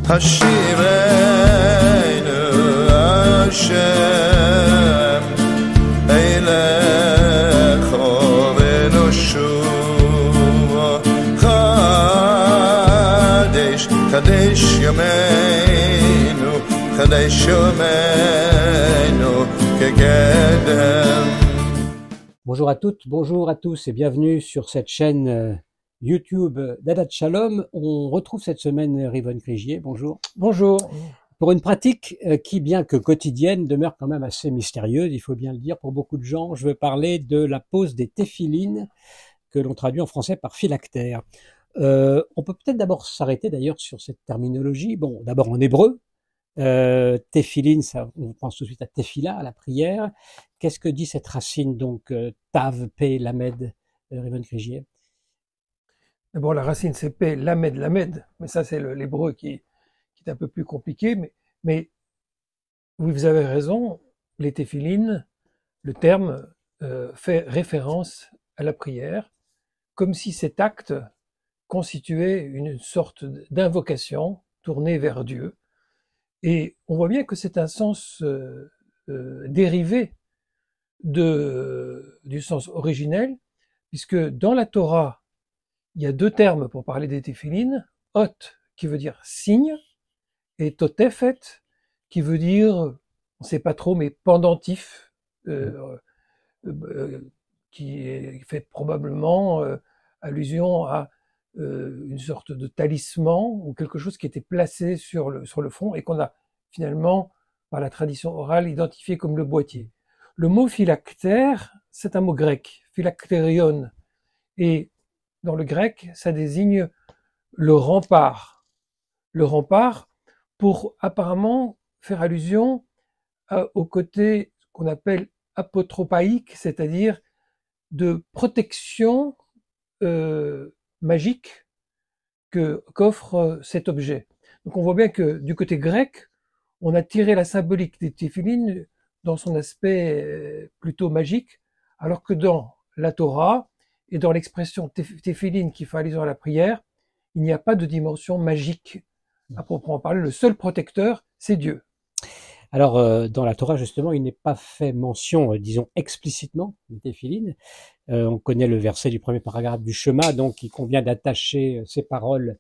Hashivenu Hashem Eilecho v'noshuva Chadesh, Chadesh Yameinu Chadesh Yameinu Kegedem. Bonjour à toutes, bonjour à tous et bienvenue sur cette chaîne YouTube d'Adat Shalom. On retrouve cette semaine Rivon Krigier. Bonjour. Bonjour. Pour une pratique qui, bien que quotidienne, demeure quand même assez mystérieuse, il faut bien le dire, pour beaucoup de gens. Je veux parler de la pose des téphilines, que l'on traduit en français par phylactère. On peut peut-être d'abord s'arrêter d'ailleurs sur cette terminologie. Bon, d'abord en hébreu. Téphiline, ça, on pense tout de suite à tefila, à la prière. Qu'est-ce que dit cette racine, donc, tav, p, lamed, Rivon Krigier? D'abord, la racine, c'est P, lamed, lamed, mais ça, c'est l'hébreu qui est un peu plus compliqué, mais oui, vous avez raison, les téphilines, le terme fait référence à la prière, comme si cet acte constituait une sorte d'invocation tournée vers Dieu. Et on voit bien que c'est un sens dérivé du sens originel, puisque dans la Torah, il y a deux termes pour parler des téphilines, hot qui veut dire signe et totefet qui veut dire, on ne sait pas trop, mais pendentif, qui fait probablement allusion à une sorte de talisman ou quelque chose qui était placé sur le front et qu'on a finalement, par la tradition orale, identifié comme le boîtier. Le mot phylactère, c'est un mot grec, phylacterion, et dans le grec, ça désigne le rempart. Le rempart pour apparemment faire allusion au côté qu'on appelle apotropaïque, c'est-à-dire de protection magique qu'offre cet objet. Donc on voit bien que du côté grec, on a tiré la symbolique des téphilines dans son aspect plutôt magique, alors que dans la Torah, et dans l'expression téphiline qui fait allusion à la prière, il n'y a pas de dimension magique à proprement parler. Le seul protecteur, c'est Dieu. Alors, dans la Torah, justement, il n'est pas fait mention, disons, explicitement des téphilines. On connaît le verset du premier paragraphe du Shema, donc il convient d'attacher ces paroles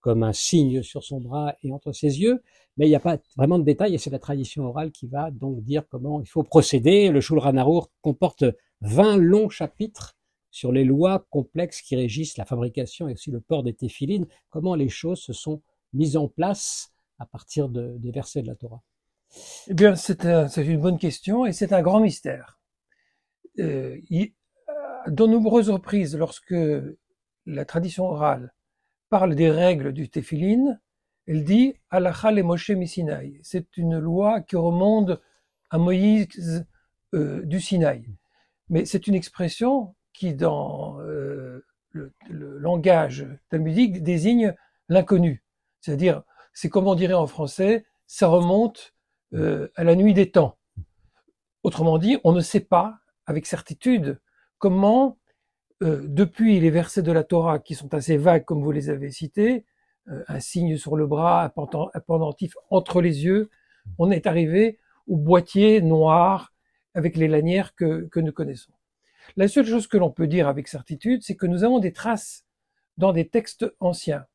comme un signe sur son bras et entre ses yeux, mais il n'y a pas vraiment de détails et c'est la tradition orale qui va donc dire comment il faut procéder. Le Shulchan Aruch comporte 20 longs chapitres sur les lois complexes qui régissent la fabrication et aussi le port des téphilines, comment les choses se sont mises en place à partir des versets de la Torah. Eh bien, c'est une bonne question et c'est un grand mystère. De nombreuses reprises, lorsque la tradition orale parle des règles du téphilin, elle dit « Halacha le Moshe Misinaï ». C'est une loi qui remonte à Moïse du Sinaï. Mais c'est une expression qui, dans le langage talmudique, désigne l'inconnu. C'est-à-dire, c'est comme on dirait en français, ça remonte à la nuit des temps. Autrement dit, on ne sait pas avec certitude comment, depuis les versets de la Torah qui sont assez vagues comme vous les avez cités, un signe sur le bras, un pendentif entre les yeux, on est arrivé au boîtier noir avec les lanières que nous connaissons. La seule chose que l'on peut dire avec certitude, c'est que nous avons des traces dans des textes anciens.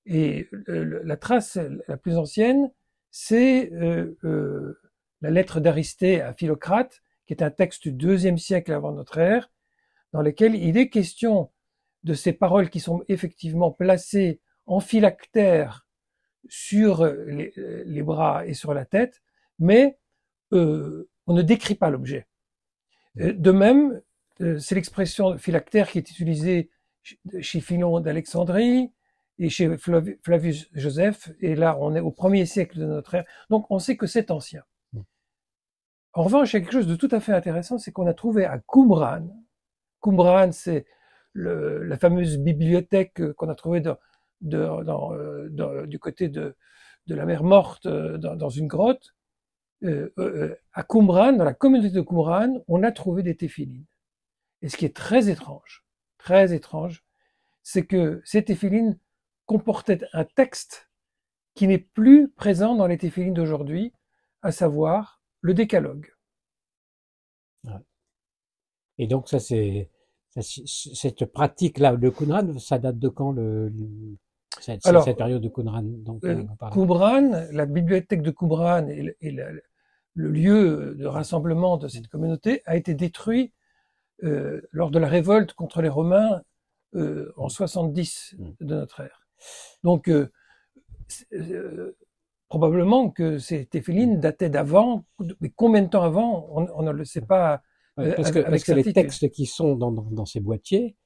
Et la trace la plus ancienne, c'est la lettre d'Aristée à Philocrate, qui est un texte du IIe siècle avant notre ère, dans lequel il est question de ces paroles qui sont effectivement placées en phylactère sur les bras et sur la tête, mais on ne décrit pas l'objet. De même, c'est l'expression phylactère qui est utilisée chez Philon d'Alexandrie et chez Flavius Joseph, et là on est au 1er siècle de notre ère, donc on sait que c'est ancien. En revanche, il y a quelque chose de tout à fait intéressant, c'est qu'on a trouvé à Qumran, Qumran, c'est la fameuse bibliothèque qu'on a trouvée du côté de la mer Morte, dans une grotte. À Qumran, dans la communauté de Qumran, on a trouvé des téphilines. Et ce qui est très étrange, c'est que ces téphilines comportaient un texte qui n'est plus présent dans les téphilines d'aujourd'hui, à savoir le décalogue. Et donc ça c'est cette pratique-là de Qumran, ça date de quand cette période de Qumran dont on parle? Qumran, la bibliothèque de Qumran et le lieu de rassemblement de cette communauté a été détruit lors de la révolte contre les Romains en 70 de notre ère. Donc probablement que ces téphilines dataient d'avant, mais combien de temps avant, on ne le sait pas. Parce que les textes qui sont dans ces boîtiers,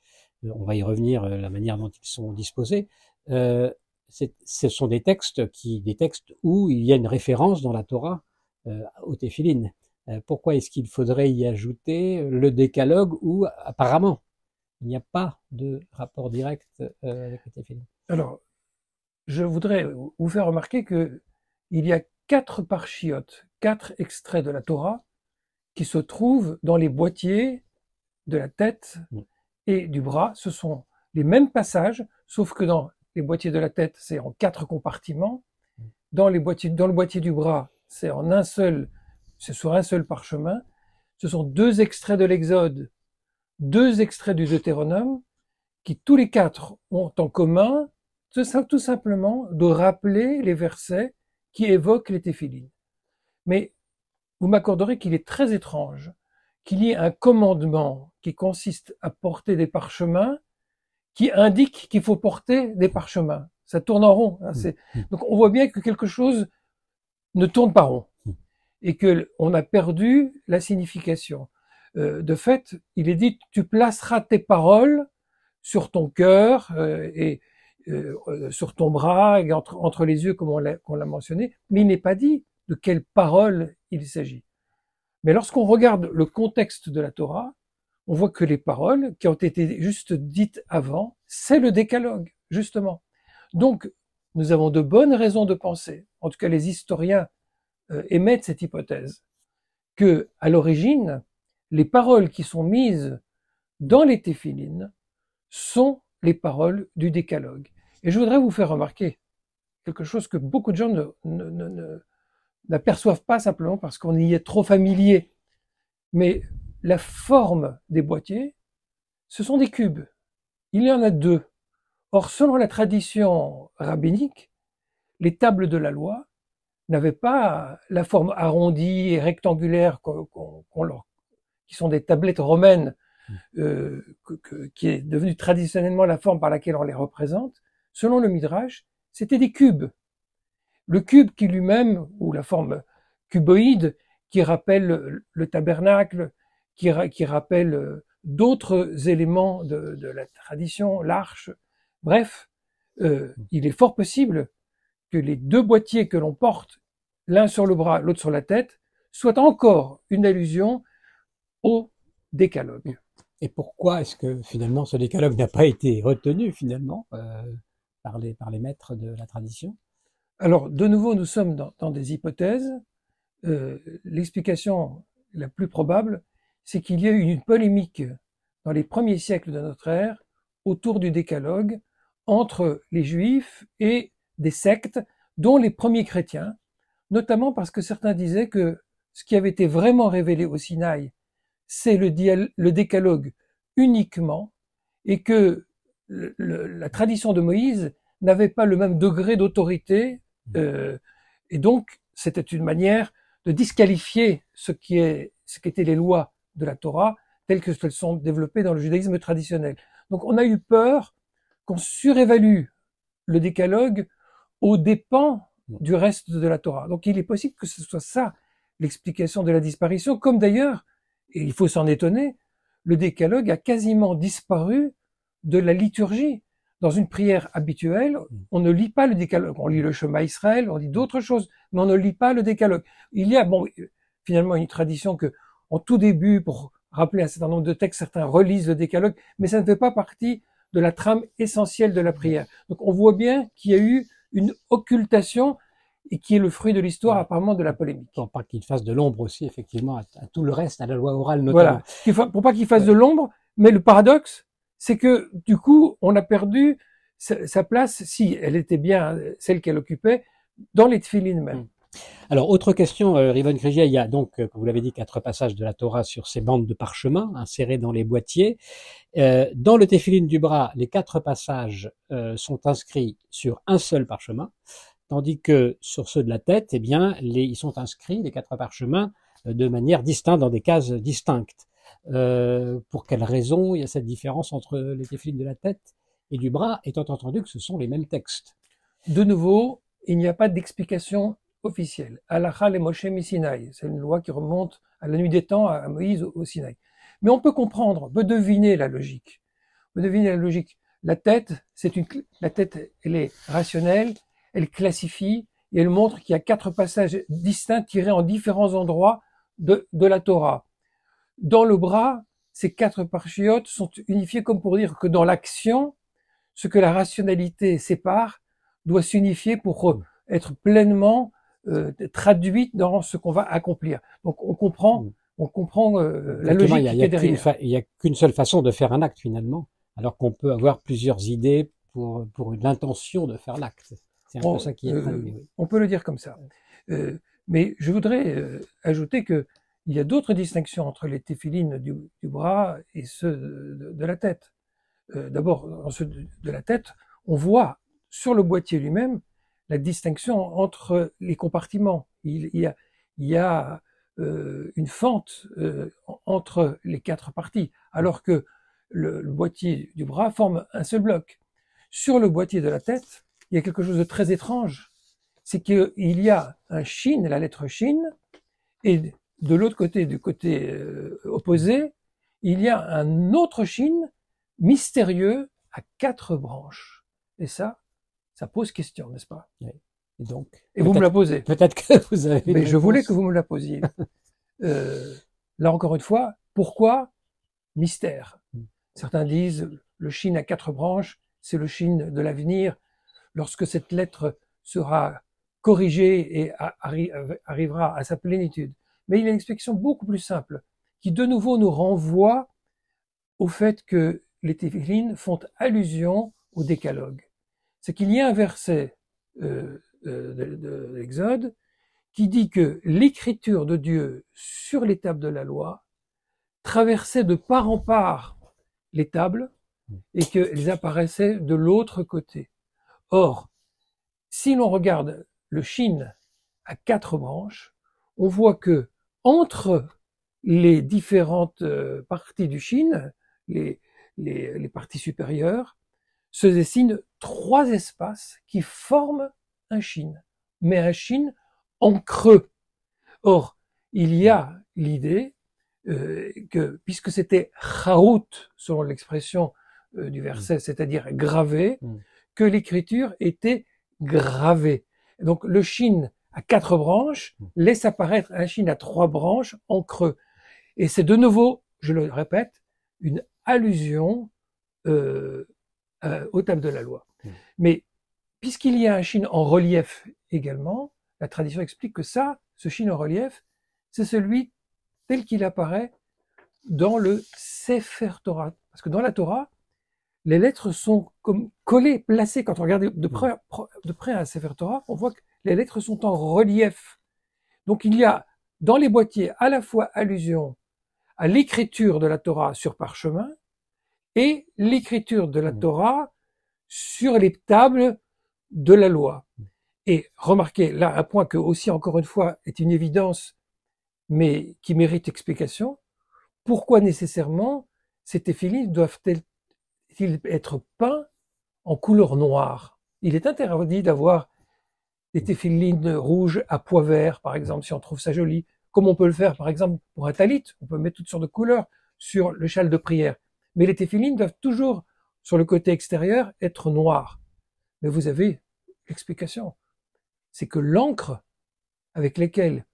on va y revenir, la manière dont ils sont disposés, ce sont des textes où il y a une référence dans la Torah aux téphilines. Pourquoi est-ce qu'il faudrait y ajouter le décalogue où apparemment il n'y a pas de rapport direct avec les téphilines? Alors, je voudrais vous faire remarquer que il y a 4 parchiotes, 4 extraits de la Torah qui se trouvent dans les boîtiers de la tête et du bras. Ce sont les mêmes passages, sauf que dans les boîtiers de la tête, c'est en 4 compartiments. Dans le boîtier du bras, c'est sur un seul parchemin. Ce sont 2 extraits de l'Exode, 2 extraits du Deutéronome, qui tous les 4 ont en commun tout simplement de rappeler les versets qui évoquent les téphilines. Mais vous m'accorderez qu'il est très étrange qu'il y ait un commandement qui consiste à porter des parchemins qui indique qu'il faut porter des parchemins. Ça tourne en rond. Donc on voit bien que quelque chose ne tourne pas rond et que on a perdu la signification. De fait, il est dit tu placeras tes paroles sur ton cœur et sur ton bras et entre les yeux comme on l'a mentionné, mais il n'est pas dit de quelles paroles il s'agit. Mais lorsqu'on regarde le contexte de la Torah, on voit que les paroles qui ont été juste dites avant, c'est le décalogue, justement. Donc, nous avons de bonnes raisons de penser, en tout cas les historiens émettent cette hypothèse, que à l'origine, les paroles qui sont mises dans les téphilines sont les paroles du décalogue. Et je voudrais vous faire remarquer quelque chose que beaucoup de gens n'aperçoivent pas simplement parce qu'on y est trop familier. Mais la forme des boîtiers, ce sont des cubes. Il y en a 2. Or, selon la tradition rabbinique, les tables de la loi n'avaient pas la forme arrondie et rectangulaire qui sont des tablettes romaines, qui est devenue traditionnellement la forme par laquelle on les représente. Selon le Midrash, c'était des cubes. Le cube qui lui-même, ou la forme cuboïde, qui rappelle le tabernacle, qui rappelle d'autres éléments de la tradition, l'arche. Bref, il est fort possible que les 2 boîtiers que l'on porte, l'un sur le bras, l'autre sur la tête, soient encore une allusion au décalogue. Et pourquoi est-ce que finalement ce décalogue n'a pas été retenu finalement par les maîtres de la tradition? Alors, de nouveau, nous sommes dans des hypothèses. L'explication la plus probable, c'est qu'il y a eu une polémique dans les premiers siècles de notre ère autour du décalogue entre les Juifs et des sectes, dont les premiers chrétiens, notamment parce que certains disaient que ce qui avait été vraiment révélé au Sinaï, c'est le décalogue uniquement, et que la tradition de Moïse n'avait pas le même degré d'autorité, et donc c'était une manière de disqualifier ce qu'étaient les lois de la Torah telles qu'elles sont développées dans le judaïsme traditionnel. Donc on a eu peur qu'on surévalue le décalogue aux dépens du reste de la Torah. Donc il est possible que ce soit ça l'explication de la disparition, comme d'ailleurs, et il faut s'en étonner, le décalogue a quasiment disparu de la liturgie. Dans une prière habituelle, on ne lit pas le décalogue. On lit le Shema Israël, on lit d'autres choses, mais on ne lit pas le décalogue. Il y a, finalement, une tradition que, en tout début, pour rappeler un certain nombre de textes, certains relisent le décalogue, mais ça ne fait pas partie de la trame essentielle de la prière. Donc on voit bien qu'il y a eu une occultation et qui est le fruit de l'histoire, apparemment de la polémique. Pour pas qu'il fasse de l'ombre aussi, effectivement, à tout le reste, à la loi orale notamment. Voilà, pour pas qu'il fasse de l'ombre, mais le paradoxe, c'est que du coup, on a perdu sa place, si elle était bien celle qu'elle occupait, dans les tefilines même. Alors, autre question, Rivon Krigia, il y a donc, comme vous l'avez dit, 4 passages de la Torah sur ces bandes de parchemin insérées dans les boîtiers. Dans le téphilin du bras, les 4 passages sont inscrits sur un seul parchemin, tandis que sur ceux de la tête, eh bien, ils sont inscrits, les 4 parchemins, de manière distincte, dans des cases distinctes. Pour quelle raison il y a cette différence entre les téphilines de la tête et du bras, étant entendu que ce sont les mêmes textes? De nouveau, il n'y a pas d'explication officielle. Halacha le Moshe Sinaï, c'est une loi qui remonte à la nuit des temps, à Moïse au Sinaï. Mais on peut comprendre, on peut deviner la logique. On peut deviner la logique. La tête, elle est rationnelle, elle classifie et elle montre qu'il y a 4 passages distincts tirés en différents endroits de la Torah. Dans le bras, ces 4 parchiotes sont unifiés comme pour dire que dans l'action, ce que la rationalité sépare doit s'unifier pour être pleinement traduite dans ce qu'on va accomplir. Donc on comprend la logique qui est derrière. Il n'y a qu'une seule façon de faire un acte finalement, alors qu'on peut avoir plusieurs idées pour l'intention de faire l'acte. C'est un peu ça qui est traduit. Oui. On peut le dire comme ça. Mais je voudrais ajouter que il y a d'autres distinctions entre les téphilines du bras et ceux de la tête. D'abord, dans ceux de la tête, on voit sur le boîtier lui-même la distinction entre les compartiments. Il y a une fente entre les 4 parties, alors que le boîtier du bras forme un seul bloc. Sur le boîtier de la tête, il y a quelque chose de très étrange, c'est qu'il y a un shin, la lettre shin, et de l'autre côté, du côté opposé, il y a un autre shin mystérieux à 4 branches. Et ça pose question, n'est-ce pas? Oui. Et vous me la posez. Peut-être que vous avez. Mais je voulais que vous me la posiez. Là encore une fois, pourquoi mystère? Certains disent le shin à 4 branches, c'est le shin de l'avenir. Lorsque cette lettre sera corrigée et arrivera à sa plénitude. Mais il y a une explication beaucoup plus simple, qui de nouveau nous renvoie au fait que les téphilines font allusion au décalogue. C'est qu'il y a un verset de l'Exode qui dit que l'écriture de Dieu sur les tables de la loi traversait de part en part les tables et qu'elles apparaissaient de l'autre côté. Or, si l'on regarde le shin à 4 branches, on voit que entre les différentes parties du shin, les parties supérieures, se dessinent 3 espaces qui forment un shin, mais un shin en creux. Or, il y a l'idée que, puisque c'était chaout, selon l'expression du verset, c'est-à-dire gravé, que l'écriture était gravée. Donc le shin à 4 branches laisse apparaître un shin à 3 branches en creux. Et c'est de nouveau, je le répète, une allusion aux tables de la loi. Mais puisqu'il y a un shin en relief également, la tradition explique que ce shin en relief, c'est celui tel qu'il apparaît dans le Sefer Torah. Parce que dans la Torah, les lettres sont comme collées, placées. Quand on regarde de près un Sefer Torah, on voit que les lettres sont en relief. Donc il y a dans les boîtiers à la fois allusion à l'écriture de la Torah sur parchemin et l'écriture de la Torah sur les tables de la loi. Et remarquez là un point que aussi encore une fois est une évidence, mais qui mérite explication. Pourquoi nécessairement ces téphilines doivent-elles être peints en couleur noire? Il est interdit d'avoir des téphilines rouges à pois vert, par exemple, si on trouve ça joli, comme on peut le faire, par exemple, pour un talit. On peut mettre toutes sortes de couleurs sur le châle de prière. Mais les téphilines doivent toujours, sur le côté extérieur, être noirs. Mais vous avez l'explication. C'est que l'encre avec laquelle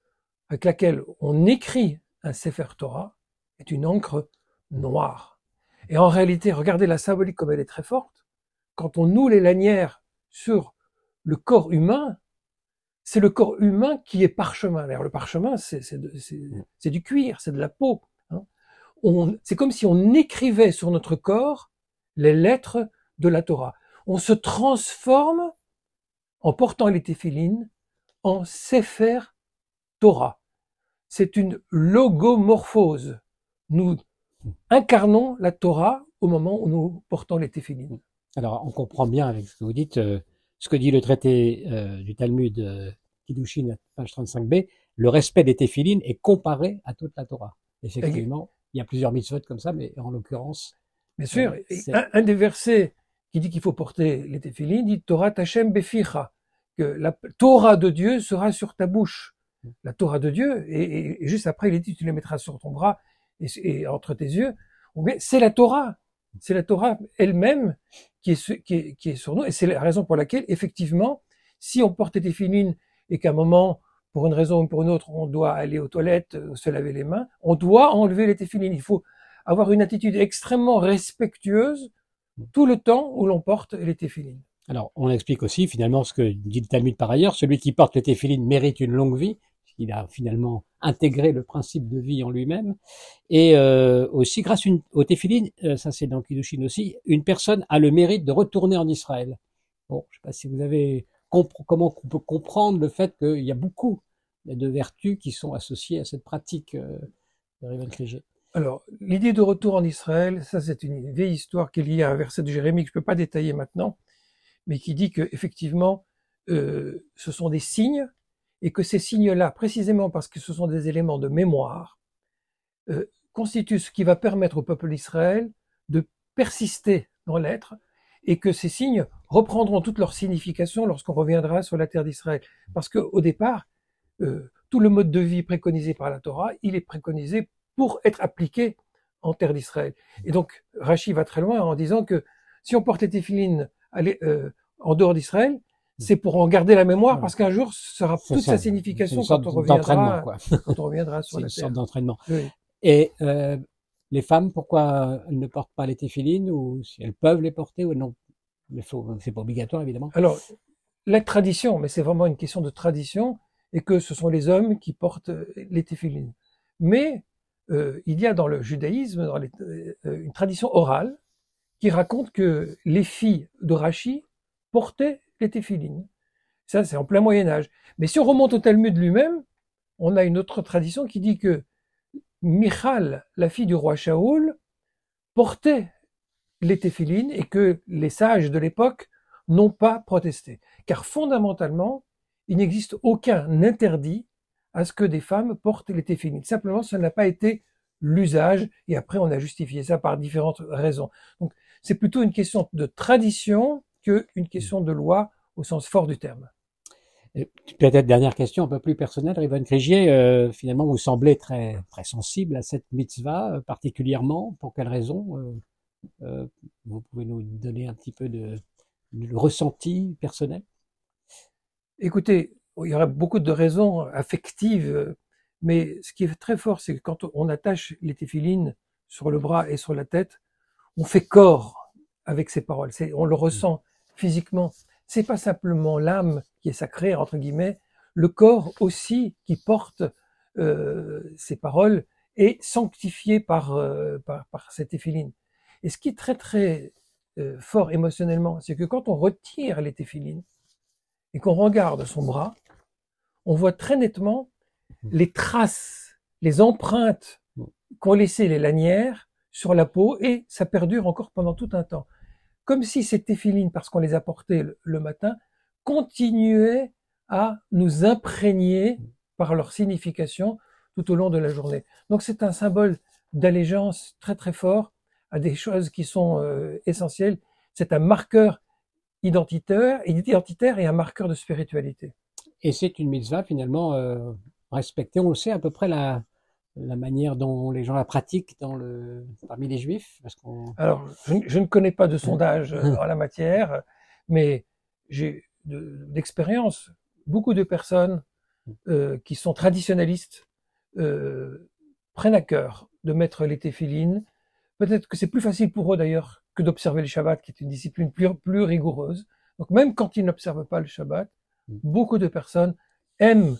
on écrit un Sefer Torah est une encre noire. Et en réalité, regardez la symbolique comme elle est très forte. Quand on noue les lanières sur le corps humain, c'est le corps humain qui est parchemin. D'ailleurs, le parchemin, c'est du cuir, c'est de la peau. Hein. C'est comme si on écrivait sur notre corps les lettres de la Torah. On se transforme en portant les téphilines en Sefer Torah. C'est une logomorphose. Nous incarnons la Torah au moment où nous portons les téphilines. Alors, on comprend bien avec ce que vous dites, ce que dit le traité du Talmud Kiddushin, page 35b, le respect des téphilines est comparé à toute la Torah. Effectivement, il y a plusieurs mitzvot comme ça, mais en l'occurrence... Bien sûr, un des versets qui dit qu'il faut porter les téphilines dit « Torah Tashem beficha », que la Torah de Dieu sera sur ta bouche. La Torah de Dieu, et juste après, il est dit « Tu les mettras sur ton bras et entre tes yeux ». C'est la Torah. C'est la Torah elle-même qui est sur nous. Et c'est la raison pour laquelle, effectivement, si on porte les téphilines et qu'à un moment, pour une raison ou pour une autre, on doit aller aux toilettes, se laver les mains, on doit enlever les téphilines. Il faut avoir une attitude extrêmement respectueuse tout le temps où l'on porte les téphilines. Alors, on explique aussi, finalement, ce que dit le Talmud par ailleurs, celui qui porte les téphilines mérite une longue vie. Il a finalement intégré le principe de vie en lui-même. Et aussi, grâce aux téphilines, ça c'est dans Kiddushin aussi, une personne a le mérite de retourner en Israël. Bon, je ne sais pas si vous avez comment on peut comprendre le fait qu'il y a beaucoup de vertus qui sont associées à cette pratique de Reuven Krige. Alors, l'idée de retour en Israël, ça c'est une vieille histoire qui est liée à un verset de Jérémie que je ne peux pas détailler maintenant, mais qui dit que effectivement, ce sont des signes, et que ces signes-là, précisément parce que ce sont des éléments de mémoire, constituent ce qui va permettre au peuple d'Israël de persister dans l'être, et que ces signes reprendront toute leur signification lorsqu'on reviendra sur la terre d'Israël. Parce qu'au départ, tout le mode de vie préconisé par la Torah, il est préconisé pour être appliqué en terre d'Israël. Et donc, Rashi va très loin en disant que si on porte les téphilines en dehors d'Israël, c'est pour en garder la mémoire, parce qu'un jour, ce sera toute sa signification quand on reviendra sur la terre. C'est une sorte d'entraînement. Oui. Et les femmes, pourquoi elles ne portent pas les téphilines, ou si elles peuvent les porter ou non? C'est pas obligatoire, évidemment. Alors, la tradition, mais c'est vraiment une question de tradition, et que ce sont les hommes qui portent les téphilines. Mais il y a dans le judaïsme une tradition orale qui raconte que les filles de Rashi portaient les téphilines. Ça, c'est en plein Moyen-Âge. Mais si on remonte au Talmud lui-même, on a une autre tradition qui dit que Michal, la fille du roi Shaoul, portait les téphilines et que les sages de l'époque n'ont pas protesté. Car fondamentalement, il n'existe aucun interdit à ce que des femmes portent les téphilines. Simplement, ça n'a pas été l'usage, et après on a justifié ça par différentes raisons. Donc, c'est plutôt une question de tradition qu'une question de loi au sens fort du terme. Peut-être dernière question un peu plus personnelle, Reuven Krige, finalement vous semblez très très sensible à cette mitzvah particulièrement. Pour quelle raison? Vous pouvez nous donner un petit peu de ressenti personnel? Écoutez, il y aurait beaucoup de raisons affectives, mais ce qui est très fort, c'est que quand on attache les téphilines sur le bras et sur la tête, on fait corps avec ces paroles. On le ressent physiquement. C'est pas simplement l'âme qui est sacrée, entre guillemets, le corps aussi qui porte ces paroles est sanctifié par ces téphilines. Et ce qui est très très fort émotionnellement, c'est que quand on retire les téphilines et qu'on regarde son bras, on voit très nettement les traces, les empreintes qu'ont laissées les lanières sur la peau, et ça perdure encore pendant tout un temps. Comme si ces téphilines, parce qu'on les a portées le matin, continuaient à nous imprégner par leur signification tout au long de la journée. Donc c'est un symbole d'allégeance très très fort à des choses qui sont essentielles. C'est un marqueur identitaire et un marqueur de spiritualité. Et c'est une mitzvah finalement respectée. On le sait à peu près la manière dont les gens la pratiquent parmi les Juifs, parce Alors, je ne connais pas de sondage en la matière, mais j'ai d'expérience beaucoup de personnes qui sont traditionnalistes prennent à cœur de mettre les téphilines. Peut-être que c'est plus facile pour eux d'ailleurs que d'observer le Shabbat, qui est une discipline plus rigoureuse. Donc même quand ils n'observent pas le Shabbat, beaucoup de personnes aiment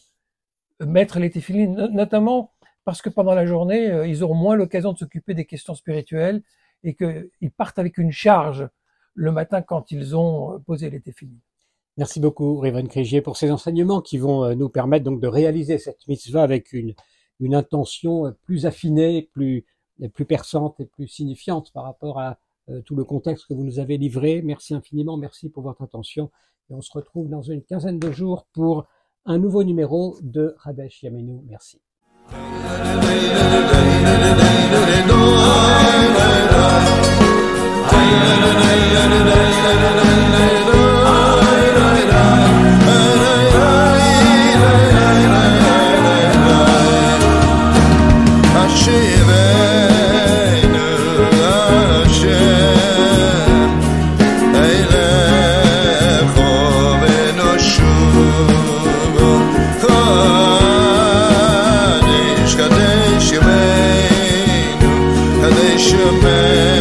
mettre les téphilines, notamment parce que pendant la journée, ils auront moins l'occasion de s'occuper des questions spirituelles et qu'ils partent avec une charge le matin quand ils ont posé les téphilines. Merci beaucoup, Révan Krigier, pour ces enseignements qui vont nous permettre donc de réaliser cette mitzvah avec une intention plus affinée, plus perçante et plus signifiante par rapport à tout le contexte que vous nous avez livré. Merci infiniment, merci pour votre attention. Et on se retrouve dans une quinzaine de jours pour un nouveau numéro de Hadesh Yamenu. Merci. Kadesh Yameinu, Kadesh Yameinu.